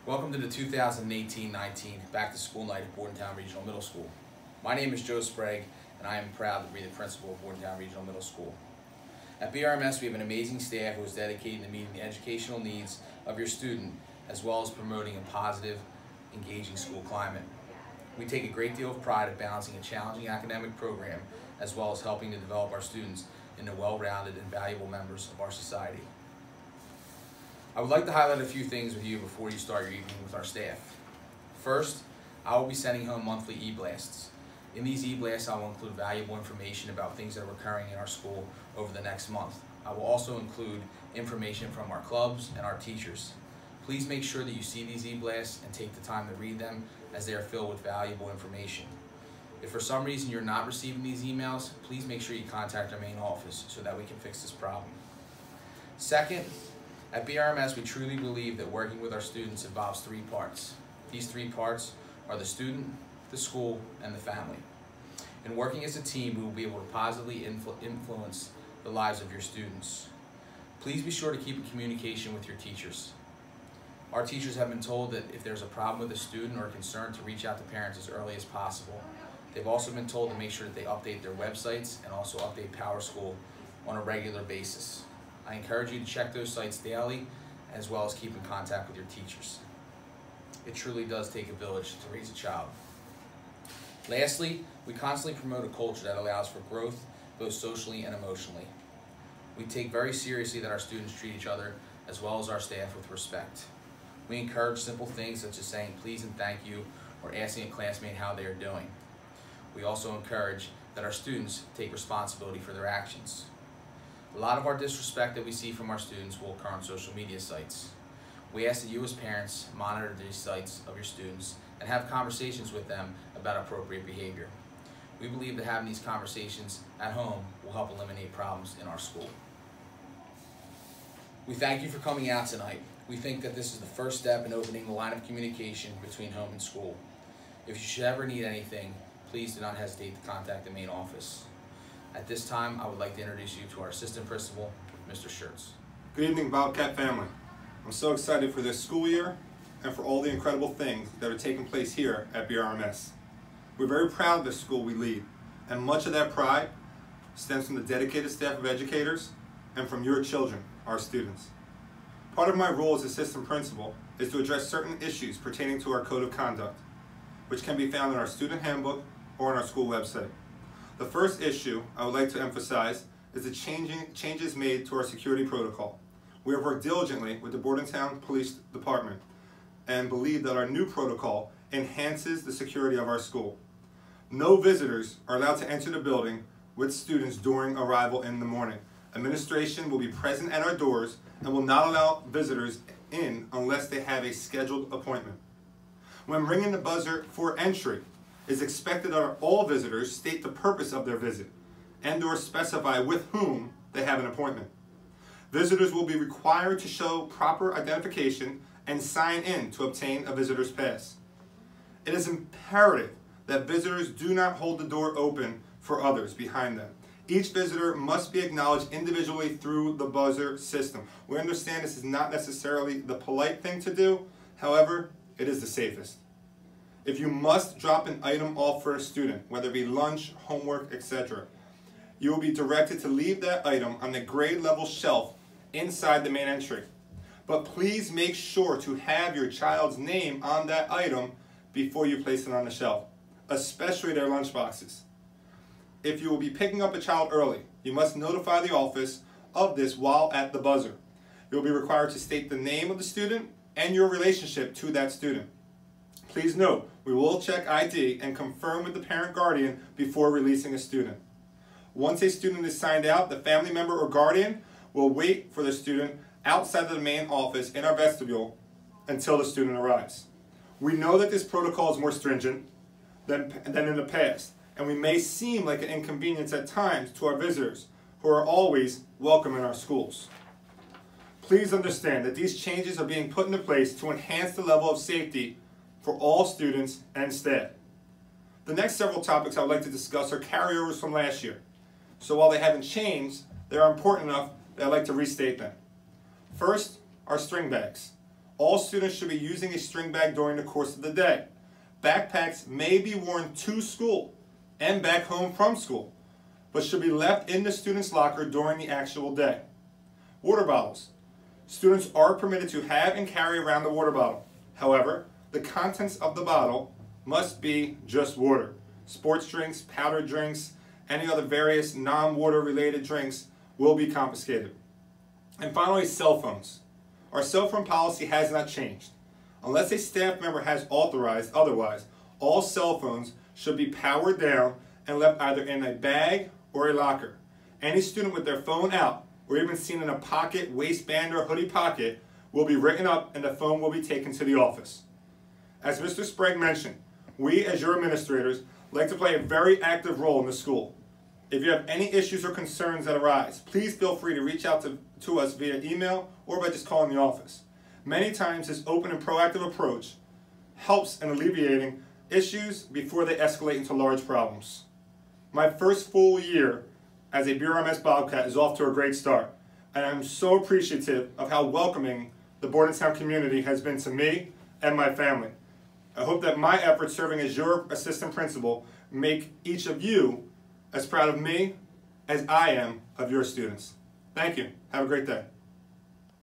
Welcome to the 2018-19 Back to School Night at Bordentown Regional Middle School. My name is Joe Sprague, and I am proud to be the principal of Bordentown Regional Middle School. At BRMS, we have an amazing staff who is dedicated to meeting the educational needs of your student, as well as promoting a positive, engaging school climate. We take a great deal of pride at balancing a challenging academic program, as well as helping to develop our students into well-rounded and valuable members of our society. I would like to highlight a few things with you before you start your evening with our staff. First, I will be sending home monthly e-blasts. In these e-blasts, I will include valuable information about things that are occurring in our school over the next month. I will also include information from our clubs and our teachers. Please make sure that you see these e-blasts and take the time to read them, as they are filled with valuable information. If for some reason you're not receiving these emails, please make sure you contact our main office so that we can fix this problem. Second, at BRMS, we truly believe that working with our students involves three parts. These three parts are the student, the school, and the family. In working as a team, we will be able to positively influence the lives of your students. Please be sure to keep in communication with your teachers. Our teachers have been told that if there's a problem with a student or a concern, to reach out to parents as early as possible. They've also been told to make sure that they update their websites and also update PowerSchool on a regular basis. I encourage you to check those sites daily, as well as keep in contact with your teachers. It truly does take a village to raise a child. Lastly, we constantly promote a culture that allows for growth, both socially and emotionally. We take very seriously that our students treat each other, as well as our staff, with respect. We encourage simple things such as saying please and thank you, or asking a classmate how they are doing. We also encourage that our students take responsibility for their actions. A lot of our disrespect that we see from our students will occur on social media sites. We ask that you as parents monitor these sites of your students and have conversations with them about appropriate behavior. We believe that having these conversations at home will help eliminate problems in our school. We thank you for coming out tonight. We think that this is the first step in opening the line of communication between home and school. If you should ever need anything, please do not hesitate to contact the main office. At this time, I would like to introduce you to our assistant principal, Mr. Schertz. Good evening, Bobcat family. I'm so excited for this school year and for all the incredible things that are taking place here at BRMS. We're very proud of the school we lead, and much of that pride stems from the dedicated staff of educators and from your children, our students. Part of my role as assistant principal is to address certain issues pertaining to our code of conduct, which can be found in our student handbook or on our school website. The first issue I would like to emphasize is the changes made to our security protocol. We have worked diligently with the Bordentown Police Department and believe that our new protocol enhances the security of our school. No visitors are allowed to enter the building with students during arrival in the morning. Administration will be present at our doors and will not allow visitors in unless they have a scheduled appointment. When ringing the buzzer for entry, it is expected that all visitors state the purpose of their visit and/or specify with whom they have an appointment. Visitors will be required to show proper identification and sign in to obtain a visitor's pass. It is imperative that visitors do not hold the door open for others behind them. Each visitor must be acknowledged individually through the buzzer system. We understand this is not necessarily the polite thing to do, however, it is the safest. If you must drop an item off for a student, whether it be lunch, homework, etc., you will be directed to leave that item on the grade level shelf inside the main entry. But please make sure to have your child's name on that item before you place it on the shelf, especially their lunch boxes. If you will be picking up a child early, you must notify the office of this while at the buzzer. You will be required to state the name of the student and your relationship to that student. Please note, we will check ID and confirm with the parent guardian before releasing a student. Once a student is signed out, the family member or guardian will wait for the student outside of the main office in our vestibule until the student arrives. We know that this protocol is more stringent than in the past, and we may seem like an inconvenience at times to our visitors, who are always welcome in our schools. Please understand that these changes are being put into place to enhance the level of safety for all students and staff. The next several topics I would like to discuss are carryovers from last year. So while they haven't changed, they are important enough that I'd like to restate them. First, our string bags. All students should be using a string bag during the course of the day. Backpacks may be worn to school and back home from school, but should be left in the student's locker during the actual day. Water bottles. Students are permitted to have and carry around the water bottle. However, the contents of the bottle must be just water. Sports drinks, powdered drinks, any other various non-water related drinks will be confiscated. And finally, cell phones. Our cell phone policy has not changed. Unless a staff member has authorized otherwise, all cell phones should be powered down and left either in a bag or a locker. Any student with their phone out, or even seen in a pocket, waistband, or hoodie pocket, will be written up and the phone will be taken to the office. As Mr. Sprague mentioned, we as your administrators like to play a very active role in the school. If you have any issues or concerns that arise, please feel free to reach out to us via email or by just calling the office. Many times this open and proactive approach helps in alleviating issues before they escalate into large problems. My first full year as a BRMS Bobcat is off to a great start, and I'm so appreciative of how welcoming the Bordentown community has been to me and my family. I hope that my efforts serving as your assistant principal make each of you as proud of me as I am of your students. Thank you. Have a great day.